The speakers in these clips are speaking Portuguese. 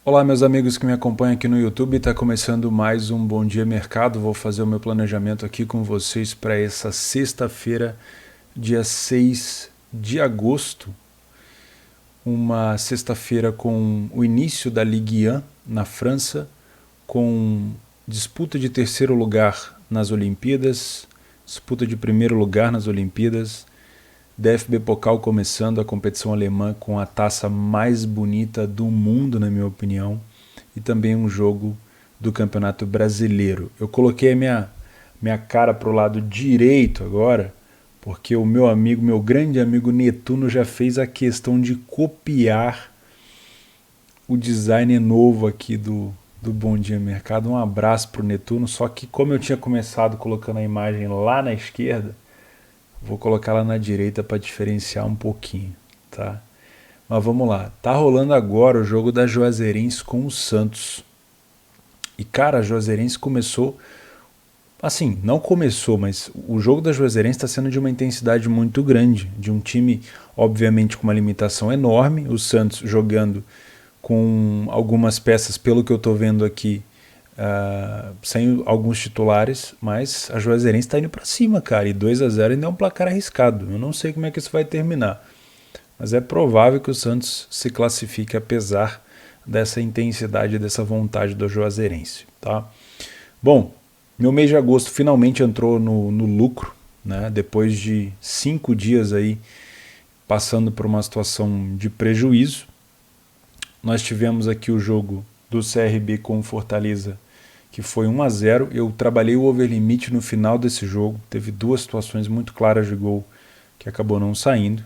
Olá, meus amigos que me acompanham aqui no YouTube, está começando mais um Bom Dia Mercado. Vou fazer o meu planejamento aqui com vocês para essa sexta-feira, dia 6 de agosto, uma sexta-feira com o início da Ligue 1 na França, com disputa de terceiro lugar nas Olimpíadas, disputa de primeiro lugar nas Olimpíadas, DFB Pokal começando a competição alemã com a taça mais bonita do mundo, na minha opinião, e também um jogo do Campeonato Brasileiro. Eu coloquei a minha cara para o lado direito agora, porque o meu amigo, meu grande amigo Netuno já fez a questão de copiar o design novo aqui do Bom Dia Mercado. Um abraço para o Netuno, só que como eu tinha começado colocando a imagem lá na esquerda, vou colocar lá na direita para diferenciar um pouquinho, tá? Mas vamos lá. Tá rolando agora o jogo da Juazeirense com o Santos. E cara, a Juazeirense começou, assim, não começou, mas o jogo da Juazeirense está sendo de uma intensidade muito grande, de um time, obviamente, com uma limitação enorme. O Santos jogando com algumas peças, pelo que eu tô vendo aqui, sem alguns titulares, mas a Juazeirense está indo para cima, cara, e 2-0 ainda é um placar arriscado. Eu não sei como é que isso vai terminar, mas é provável que o Santos se classifique apesar dessa intensidade, dessa vontade do Juazeirense, tá? Bom, meu mês de agosto finalmente entrou no lucro, né? Depois de 5 dias aí passando por uma situação de prejuízo. Nós tivemos aqui o jogo do CRB com o Fortaleza, que foi 1-0. Eu trabalhei o overlimit no final desse jogo, teve duas situações muito claras de gol que acabou não saindo.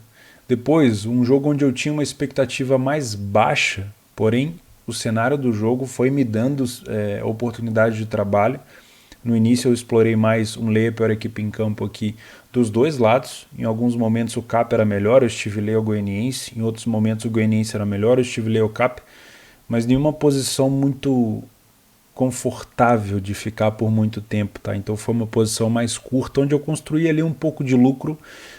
Depois, um jogo onde eu tinha uma expectativa mais baixa, porém o cenário do jogo foi me dando oportunidade de trabalho. No início eu explorei mais um layer para a equipe em campo aqui dos dois lados. Em alguns momentos o Cap era melhor, eu estive ao Goianiense. Em outros momentos o Goianiense era melhor, eu estive ao Cap. Mas nenhuma posição muito confortável de ficar por muito tempo, tá? Então foi uma posição mais curta, onde eu construí ali um pouco de lucro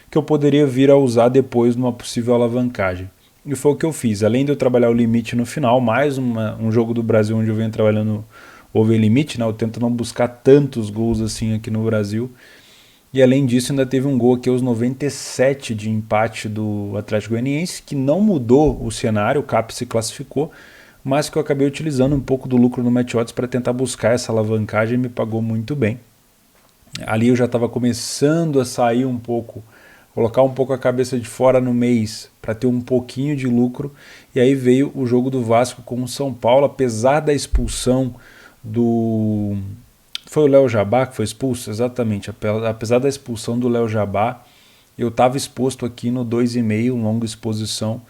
que eu poderia vir a usar depois numa possível alavancagem. E foi o que eu fiz. Além de eu trabalhar o limite no final, mais um jogo do Brasil onde eu venho trabalhando over limite, né? Eu tento não buscar tantos gols assim aqui no Brasil. E além disso, ainda teve um gol aqui aos 97 de empate do Atlético Goianiense, que não mudou o cenário, o Cap se classificou, mas que eu acabei utilizando um pouco do lucro no match odds para tentar buscar essa alavancagem e me pagou muito bem. Ali eu já estava começando a sair um pouco, colocar um pouco a cabeça de fora no mês para ter um pouquinho de lucro, e aí veio o jogo do Vasco com o São Paulo, apesar da expulsão do... Foi o Léo Jabá que foi expulso? Exatamente, apesar da expulsão do Léo Jabá, eu estava exposto aqui no 2,5, longa exposição.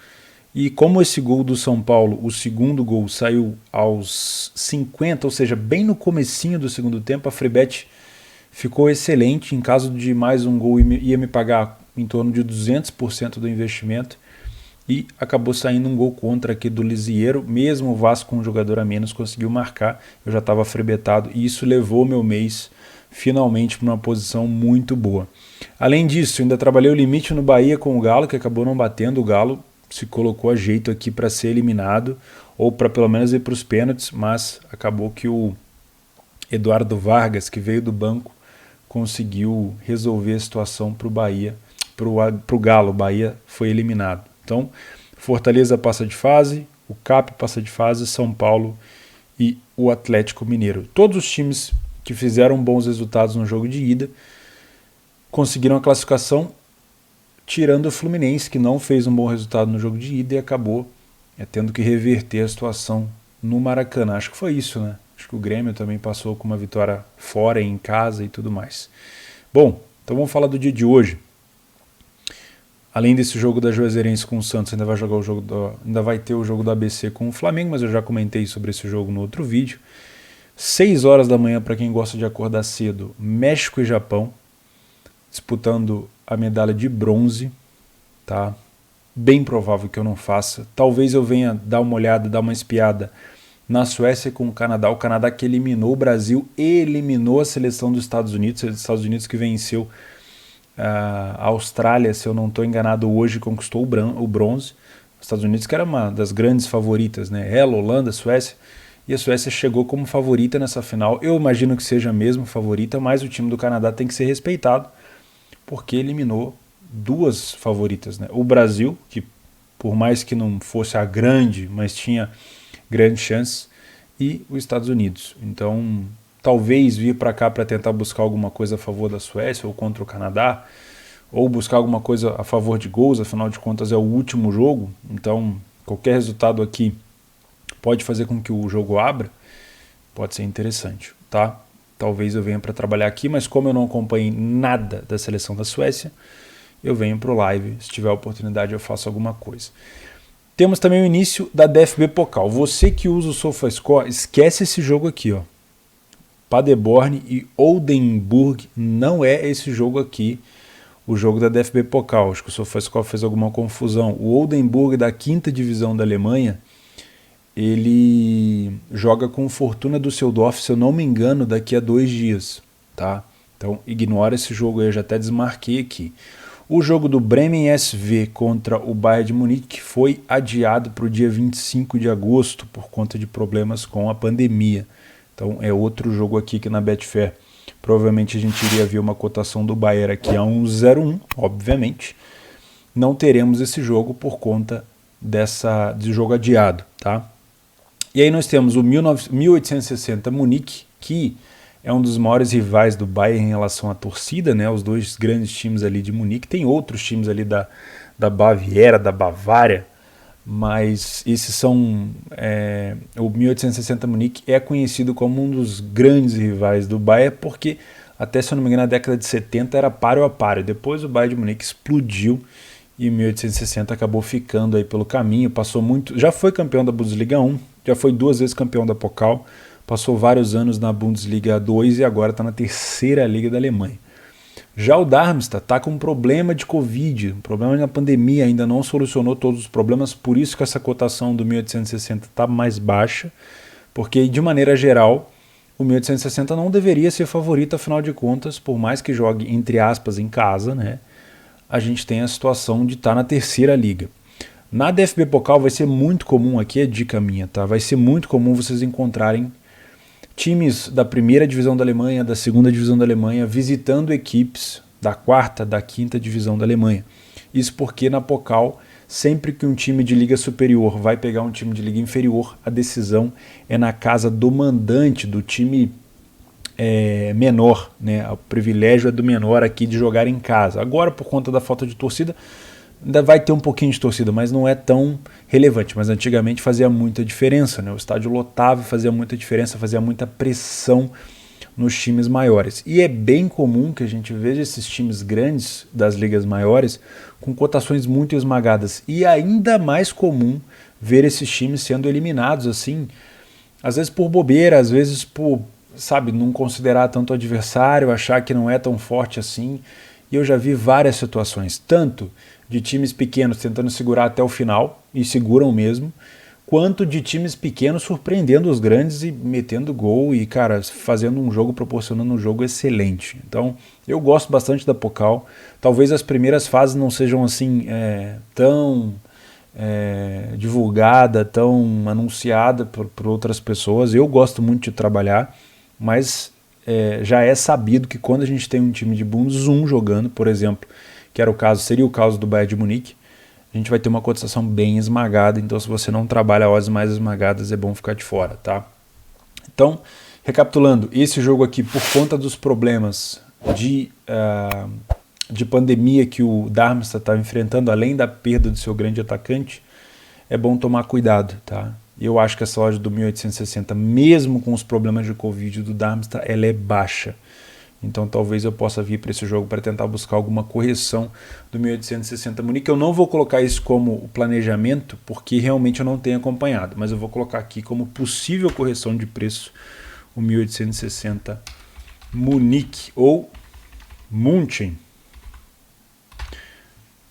E como esse gol do São Paulo, o segundo gol, saiu aos 50, ou seja, bem no comecinho do segundo tempo, a Freebet ficou excelente. Em caso de mais um gol, ia me pagar em torno de 200% do investimento. E acabou saindo um gol contra aqui do Lisieiro, mesmo o Vasco com um jogador a menos conseguiu marcar, eu já estava frebetado e isso levou meu mês finalmente para uma posição muito boa. Além disso, ainda trabalhei o limite no Bahia com o Galo, que acabou não batendo. O Galo se colocou a jeito aqui para ser eliminado, ou para pelo menos ir para os pênaltis, mas acabou que o Eduardo Vargas, que veio do banco, conseguiu resolver a situação para o Bahia, para o Galo. O Bahia foi eliminado. Então, Fortaleza passa de fase, o Cap passa de fase, São Paulo e o Atlético Mineiro. Todos os times que fizeram bons resultados no jogo de ida conseguiram a classificação, tirando o Fluminense, que não fez um bom resultado no jogo de ida e acabou tendo que reverter a situação no Maracanã. Acho que foi isso, né? Acho que o Grêmio também passou com uma vitória fora, em casa e tudo mais. Bom, então vamos falar do dia de hoje. Além desse jogo da Juazeirense com o Santos, ainda vai ter o jogo do ABC com o Flamengo, mas eu já comentei sobre esse jogo no outro vídeo. 6 horas da manhã, para quem gosta de acordar cedo, México e Japão, disputando a medalha de bronze, tá? Bem provável que eu não faça. Talvez eu venha dar uma olhada, dar uma espiada na Suécia com o Canadá que eliminou o Brasil, eliminou a seleção dos Estados Unidos que venceu a Austrália, se eu não estou enganado, hoje conquistou o bronze. Estados Unidos que era uma das grandes favoritas, né? Ela, Holanda, Suécia, e a Suécia chegou como favorita nessa final. Eu imagino que seja mesmo favorita, mas o time do Canadá tem que ser respeitado, porque eliminou duas favoritas, né? O Brasil, que por mais que não fosse a grande, mas tinha grandes chances, e os Estados Unidos. Então, talvez vir para cá para tentar buscar alguma coisa a favor da Suécia ou contra o Canadá, ou buscar alguma coisa a favor de gols, afinal de contas é o último jogo, então qualquer resultado aqui pode fazer com que o jogo abra, pode ser interessante, tá? Talvez eu venha para trabalhar aqui, mas como eu não acompanhei nada da seleção da Suécia, eu venho para o live, se tiver oportunidade eu faço alguma coisa. Temos também o início da DFB Pokal. Você que usa o SofaScore, esquece esse jogo aqui, ó. Paderborn e Oldenburg não é esse jogo aqui, o jogo da DFB Pokal. Acho que o SofaScore fez alguma confusão. O Oldenburg da 5ª divisão da Alemanha, ele joga com o Fortuna Düsseldorf, se eu não me engano, daqui a 2 dias, tá? Então ignora esse jogo aí, eu já até desmarquei aqui. O jogo do Bremen SV contra o Bayern de Munique foi adiado para o dia 25 de agosto por conta de problemas com a pandemia. Então é outro jogo aqui que na Betfair provavelmente a gente iria ver uma cotação do Bayern aqui a 1,01, obviamente. Não teremos esse jogo por conta de jogo adiado, tá? E aí nós temos o 1860 Munique, que é um dos maiores rivais do Bayern em relação à torcida, né? Os dois grandes times ali de Munique. Tem outros times ali da Baviera, da Bavária, mas esses são... o 1860 Munique é conhecido como um dos grandes rivais do Bayern, porque até, se eu não me engano, na década de 70 era páreo a páreo. Depois o Bayern de Munique explodiu e o 1860 acabou ficando aí pelo caminho, passou muito... Já foi campeão da Bundesliga 1, já foi 2 vezes campeão da Pokal, passou vários anos na Bundesliga 2 e agora está na 3ª Liga da Alemanha. Já o Darmstadt está com um problema de Covid, um problema na pandemia, ainda não solucionou todos os problemas, por isso que essa cotação do 1860 está mais baixa, porque de maneira geral o 1860 não deveria ser favorito, afinal de contas, por mais que jogue entre aspas em casa, né, a gente tem a situação de estar na 3ª Liga. Na DFB Pokal vai ser muito comum, aqui é dica minha, tá? Vai ser muito comum vocês encontrarem times da 1ª divisão da Alemanha, da 2ª divisão da Alemanha, visitando equipes da 4ª, da 5ª divisão da Alemanha. Isso porque na Pokal, sempre que um time de liga superior vai pegar um time de liga inferior, a decisão é na casa do mandante, do time menor, né? O privilégio é do menor aqui de jogar em casa. Agora, por conta da falta de torcida, ainda vai ter um pouquinho de torcida, mas não é tão relevante. Mas antigamente fazia muita diferença, né? O estádio lotava e fazia muita diferença, fazia muita pressão nos times maiores. E é bem comum que a gente veja esses times grandes das ligas maiores com cotações muito esmagadas. E ainda mais comum ver esses times sendo eliminados assim, às vezes por bobeira, às vezes por, sabe, não considerar tanto o adversário, achar que não é tão forte assim. E eu já vi várias situações, tanto de times pequenos tentando segurar até o final, e seguram mesmo, quanto de times pequenos surpreendendo os grandes e metendo gol e, cara, fazendo um jogo, proporcionando um jogo excelente. Então, eu gosto bastante da Pokal. Talvez as primeiras fases não sejam assim tão divulgada, tão anunciada por outras pessoas. Eu gosto muito de trabalhar, mas já é sabido que quando a gente tem um time de Bundes 1 jogando, por exemplo, que era seria o caso do Bayern de Munique, a gente vai ter uma cotação bem esmagada, então se você não trabalha odds mais esmagadas, é bom ficar de fora, tá? Então, recapitulando, esse jogo aqui, por conta dos problemas de pandemia que o Darmstadt está enfrentando, além da perda do seu grande atacante, é bom tomar cuidado, tá? Eu acho que essa odd do 1860, mesmo com os problemas de Covid do Darmstadt, ela é baixa. Então talvez eu possa vir para esse jogo para tentar buscar alguma correção do 1860 Munique. Eu não vou colocar isso como planejamento, porque realmente eu não tenho acompanhado, mas eu vou colocar aqui como possível correção de preço o 1860 Munique ou München.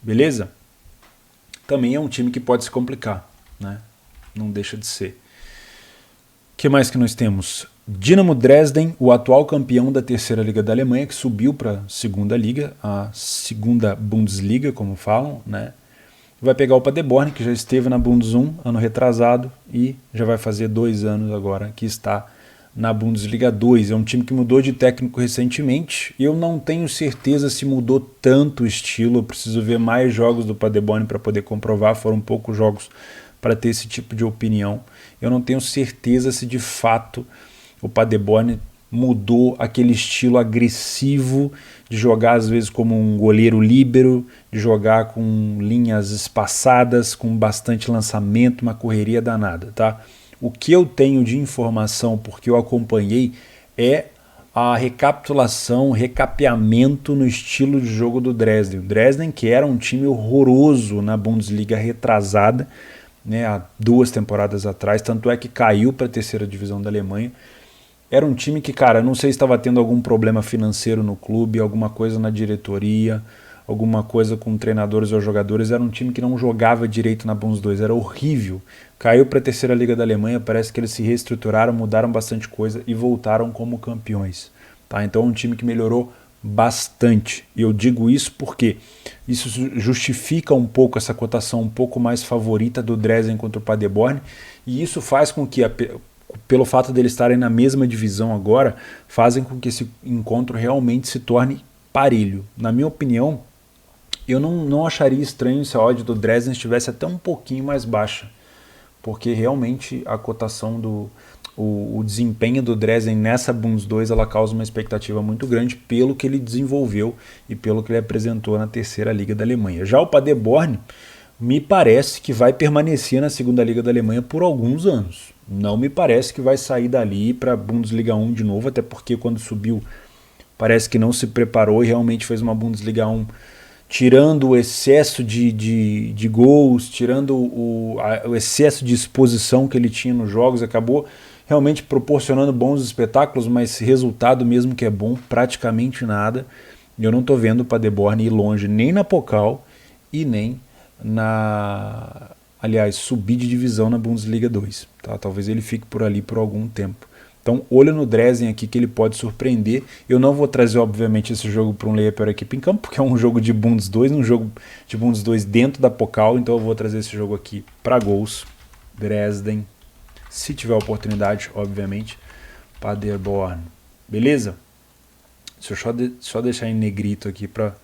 Beleza? Também é um time que pode se complicar, né? Não deixa de ser. O que mais que nós temos? Dinamo Dresden, o atual campeão da 3ª Liga da Alemanha, que subiu para a 2ª Liga, a 2ª Bundesliga, como falam, né? vai pegar o Paderborn, que já esteve na Bundes 1 ano retrasado e já vai fazer 2 anos agora que está na Bundesliga 2. É um time que mudou de técnico recentemente. Eu não tenho certeza se mudou tanto o estilo. Eu preciso ver mais jogos do Paderborn para poder comprovar. Foram poucos jogos para ter esse tipo de opinião. Eu não tenho certeza se de fato o Paderborn mudou aquele estilo agressivo de jogar às vezes como um goleiro líbero, de jogar com linhas espaçadas, com bastante lançamento, uma correria danada, tá? O que eu tenho de informação, porque eu acompanhei, é a recapitulação, recapeamento no estilo de jogo do Dresden. O Dresden, que era um time horroroso na Bundesliga retrasada, né, há 2 temporadas atrás, tanto é que caiu para a 3ª divisão da Alemanha. Era um time que, cara, não sei se estava tendo algum problema financeiro no clube, alguma coisa na diretoria, alguma coisa com treinadores ou jogadores. Era um time que não jogava direito na Bundes 2, era horrível. Caiu para a 3ª Liga da Alemanha, parece que eles se reestruturaram, mudaram bastante coisa e voltaram como campeões. Tá? Então é um time que melhorou bastante. E eu digo isso porque isso justifica um pouco essa cotação um pouco mais favorita do Dresden contra o Paderborn, e isso faz com que pelo fato de eles estarem na mesma divisão agora, fazem com que esse encontro realmente se torne parelho. Na minha opinião, eu não acharia estranho se a odd do Dresden estivesse até um pouquinho mais baixa, porque realmente a cotação o desempenho do Dresden nessa Bundes 2 ela causa uma expectativa muito grande pelo que ele desenvolveu e pelo que ele apresentou na 3ª Liga da Alemanha. Já o Paderborn me parece que vai permanecer na 2ª Liga da Alemanha por alguns anos. Não me parece que vai sair dali para a Bundesliga 1 de novo, até porque quando subiu parece que não se preparou e realmente fez uma Bundesliga 1 tirando o excesso de gols, tirando o excesso de exposição que ele tinha nos jogos, acabou realmente proporcionando bons espetáculos, mas resultado mesmo que é bom, praticamente nada. Eu não estou vendo o Paderborn ir longe nem na Pokal e nem subir de divisão na Bundesliga 2. Tá? Talvez ele fique por ali por algum tempo. Então, olho no Dresden aqui que ele pode surpreender. Eu não vou trazer, obviamente, esse jogo para um layer para a equipe em campo, porque é um jogo de Bundes 2, um jogo de Bundes 2 dentro da Pokal, então eu vou trazer esse jogo aqui para gols. Dresden, se tiver oportunidade, obviamente. Paderborn. Beleza? Deixa eu só deixar em negrito aqui para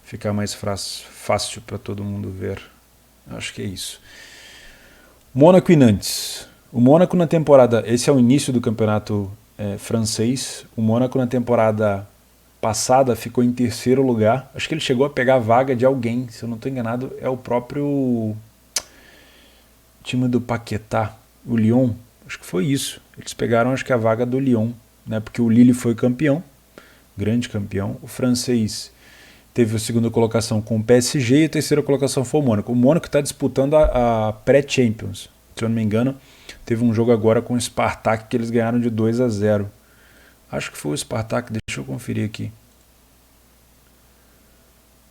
ficar mais fácil para todo mundo ver. Acho que é isso. Mônaco e Nantes. O Mônaco na temporada... Esse é o início do campeonato francês. O Mônaco na temporada passada ficou em 3º lugar. Acho que ele chegou a pegar a vaga de alguém. Se eu não estou enganado, é o próprio time do Paquetá, o Lyon. Acho que foi isso. Eles pegaram, acho que a vaga do Lyon, né? Porque o Lille foi campeão, grande campeão. O francês teve a 2ª colocação com o PSG e a 3ª colocação foi o Mônaco. O Mônaco está disputando a pré-Champions. Se eu não me engano, teve um jogo agora com o Spartak que eles ganharam de 2-0. Acho que foi o Spartak, deixa eu conferir aqui.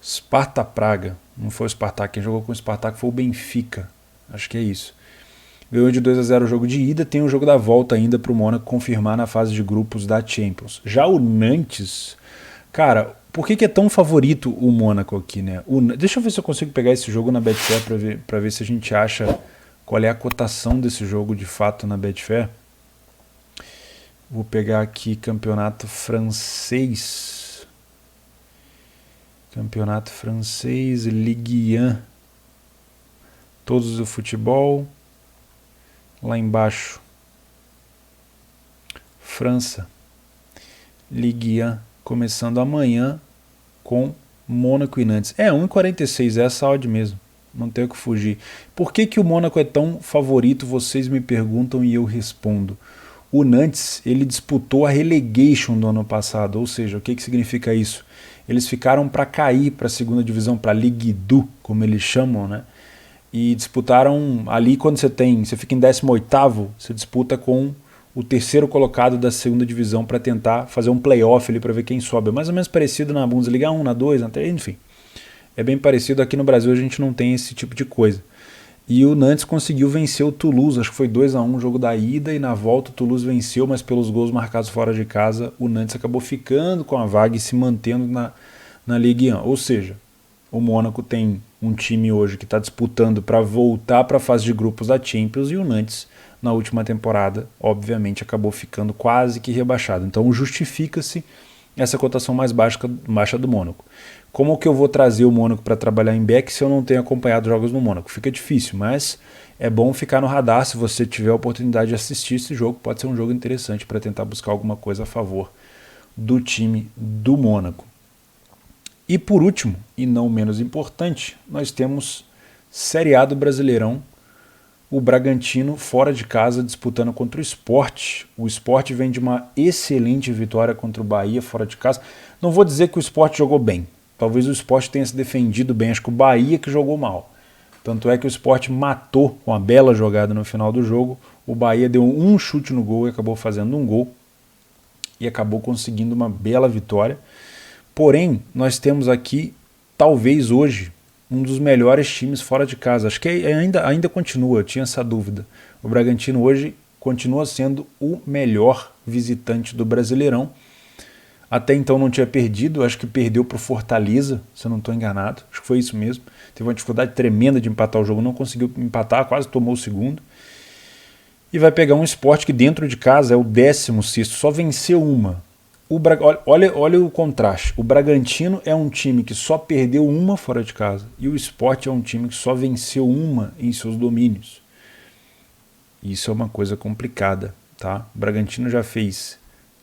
Sparta Praga, não foi o Spartak, quem jogou com o Spartak foi o Benfica. Acho que é isso. Ganhou de 2-0 o jogo de ida, tem o jogo da volta ainda para o Mônaco confirmar na fase de grupos da Champions. Já o Nantes, cara, por que é tão favorito o Mônaco aqui, né? Deixa eu ver se eu consigo pegar esse jogo na Betfair para ver se a gente acha qual é a cotação desse jogo de fato na Betfair. Vou pegar aqui campeonato francês. Campeonato francês, Ligue 1. Todos do futebol. Lá embaixo. França. Ligue 1. Começando amanhã com Mônaco e Nantes. 1,46, é essa odd mesmo. Não tenho que fugir. Por que o Mônaco é tão favorito? Vocês me perguntam e eu respondo. O Nantes, ele disputou a relegation do ano passado, ou seja, o que significa isso? Eles ficaram para cair para a 2ª divisão, para a Ligue 2, como eles chamam, né? E disputaram ali quando você fica em 18º, você disputa com o 3º colocado da 2ª divisão para tentar fazer um playoff ali para ver quem sobe. É mais ou menos parecido na Bundesliga 1, na 2, na 3, enfim. É bem parecido, aqui no Brasil a gente não tem esse tipo de coisa. E o Nantes conseguiu vencer o Toulouse, acho que foi 2-1 o jogo da ida, e na volta o Toulouse venceu, mas pelos gols marcados fora de casa, o Nantes acabou ficando com a vaga e se mantendo na Ligue 1. Ou seja, o Mônaco tem um time hoje que está disputando para voltar para a fase de grupos da Champions, e o Nantes, na última temporada, obviamente acabou ficando quase que rebaixado. Então justifica-se essa cotação mais baixa do Mônaco. Como que eu vou trazer o Mônaco para trabalhar em back se eu não tenho acompanhado jogos no Mônaco? Fica difícil, mas é bom ficar no radar. Se você tiver a oportunidade de assistir esse jogo, pode ser um jogo interessante para tentar buscar alguma coisa a favor do time do Mônaco. E por último, e não menos importante, nós temos Série A do Brasileirão, o Bragantino fora de casa disputando contra o Sport. O Sport vem de uma excelente vitória contra o Bahia fora de casa. Não vou dizer que o Sport jogou bem, talvez o Sport tenha se defendido bem, acho que o Bahia que jogou mal. Tanto é que o Sport matou com uma bela jogada no final do jogo, o Bahia deu um chute no gol e acabou fazendo um gol e acabou conseguindo uma bela vitória. Porém, nós temos aqui, talvez hoje, um dos melhores times fora de casa. Acho que ainda continua, eu tinha essa dúvida. O Bragantino hoje continua sendo o melhor visitante do Brasileirão. Até então não tinha perdido, acho que perdeu para o Fortaleza, se eu não estou enganado. Acho que foi isso mesmo. Teve uma dificuldade tremenda de empatar o jogo, não conseguiu empatar, quase tomou o segundo. E vai pegar um Sport que dentro de casa é o 16º, só venceu uma. Olha o contraste. O Bragantino é um time que só perdeu uma fora de casa e o Sport é um time que só venceu uma em seus domínios. Isso é uma coisa complicada, tá? O Bragantino já fez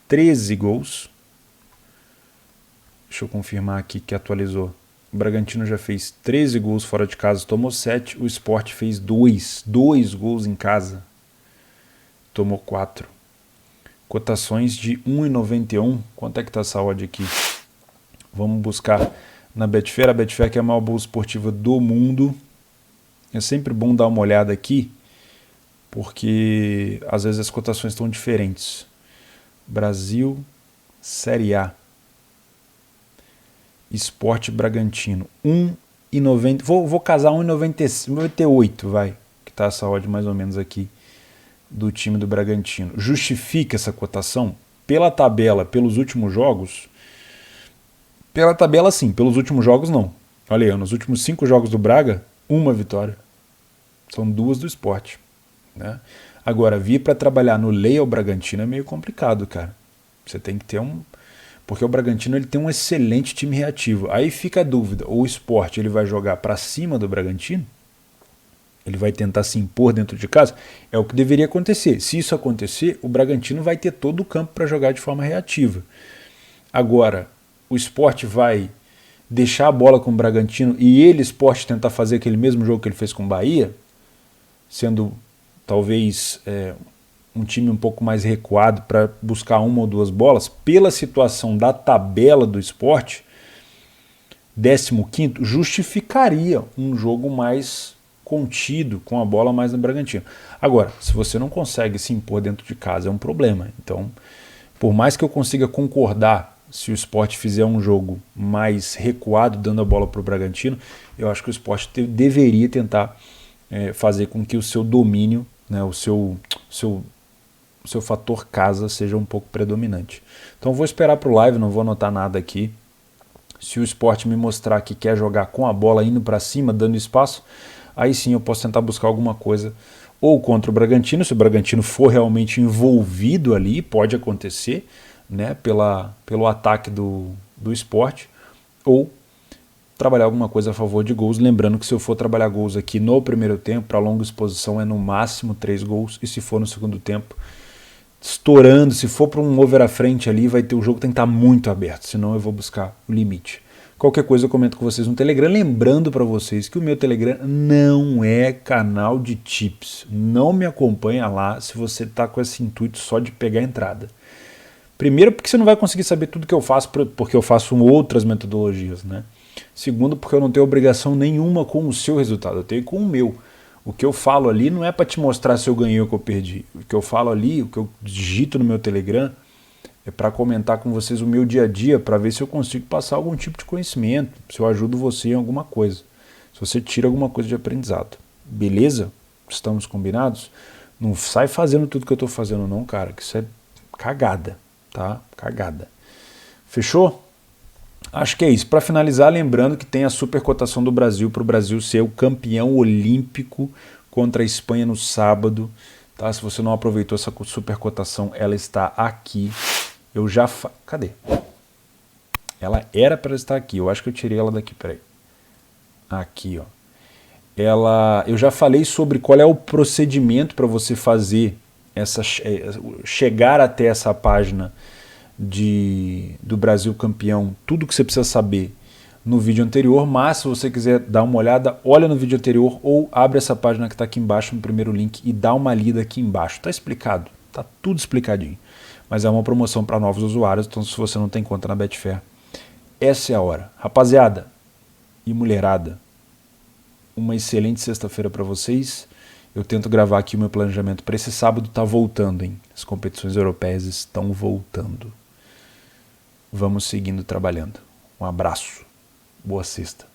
13 gols. Deixa eu confirmar aqui que atualizou. O Bragantino já fez 13 gols fora de casa, tomou 7. O Sport fez 2 gols em casa, tomou 4. Cotações de 1,91. Quanto é que está essa odd aqui? Vamos buscar na Betfair. A Betfair que é a maior bolsa esportiva do mundo. É sempre bom dar uma olhada aqui, porque às vezes as cotações estão diferentes. Brasil, Série A. Sport Bragantino. 1,90. Vou casar 1,98, vai. Que está essa odd mais ou menos aqui do time do Bragantino. Justifica essa cotação? Pela tabela, pelos últimos jogos? Pela tabela sim, pelos últimos jogos não. Olha aí, nos últimos 5 jogos do Braga, 1 vitória. São 2 do Sport, né? Agora, vir para trabalhar no Leia Bragantino é meio complicado, cara. Você tem que ter porque o Bragantino ele tem um excelente time reativo. Aí fica a dúvida, o Sport ele vai jogar para cima do Bragantino? Ele vai tentar se impor dentro de casa? É o que deveria acontecer. Se isso acontecer, o Bragantino vai ter todo o campo para jogar de forma reativa. Agora, o Sport vai deixar a bola com o Bragantino e ele, Sport, tentar fazer aquele mesmo jogo que ele fez com o Bahia, sendo talvez um time um pouco mais recuado para buscar 1 ou 2 bolas, pela situação da tabela do Sport, 15º, justificaria um jogo mais contido, com a bola mais no Bragantino. Agora, se você não consegue se impor dentro de casa, é um problema. Então, por mais que eu consiga concordar se o Sport fizer um jogo mais recuado, dando a bola para o Bragantino, eu acho que o Sport deveria tentar fazer com que o seu domínio, né, o seu fator casa seja um pouco predominante. Então vou esperar para o live, não vou anotar nada aqui. Se o Sport me mostrar que quer jogar com a bola indo para cima, dando espaço, aí sim eu posso tentar buscar alguma coisa ou contra o Bragantino, se o Bragantino for realmente envolvido ali, pode acontecer, né, pelo ataque do Sport, ou trabalhar alguma coisa a favor de gols, lembrando que se eu for trabalhar gols aqui no primeiro tempo, para longa exposição é no máximo 3 gols, e se for no segundo tempo, estourando, se for para um over à frente ali, o jogo tem que estar muito aberto, senão eu vou buscar o limite. Qualquer coisa eu comento com vocês no Telegram, lembrando para vocês que o meu Telegram não é canal de tips, não me acompanha lá se você está com esse intuito só de pegar a entrada. Primeiro porque você não vai conseguir saber tudo que eu faço, porque eu faço outras metodologias, né? Segundo porque eu não tenho obrigação nenhuma com o seu resultado, eu tenho com o meu. O que eu falo ali não é para te mostrar se eu ganhei ou que eu perdi. O que eu falo ali, o que eu digito no meu Telegram, é para comentar com vocês o meu dia a dia, para ver se eu consigo passar algum tipo de conhecimento, se eu ajudo você em alguma coisa, se você tira alguma coisa de aprendizado. Beleza? Estamos combinados? Não sai fazendo tudo que eu estou fazendo não, cara, que isso é cagada, tá? Cagada. Fechou? Acho que é isso. Para finalizar, lembrando que tem a supercotação do Brasil para o Brasil ser o campeão olímpico contra a Espanha no sábado. Tá? Se você não aproveitou essa supercotação, ela está aqui. Eu já... Cadê? Ela era para estar aqui. Eu acho que eu tirei ela daqui. Peraí. Aqui, ó. Eu já falei sobre qual é o procedimento para você fazer chegar até essa página do Brasil campeão, tudo que você precisa saber no vídeo anterior, mas se você quiser dar uma olhada, olha no vídeo anterior ou abre essa página que está aqui embaixo no primeiro link e dá uma lida aqui embaixo. Está explicado, está tudo explicadinho. Mas é uma promoção para novos usuários, então se você não tem conta na Betfair, essa é a hora. Rapaziada e mulherada, uma excelente sexta-feira para vocês. Eu tento gravar aqui o meu planejamento para esse sábado. Tá voltando, hein? As competições europeias estão voltando. Vamos seguindo trabalhando. Um abraço. Boa sexta.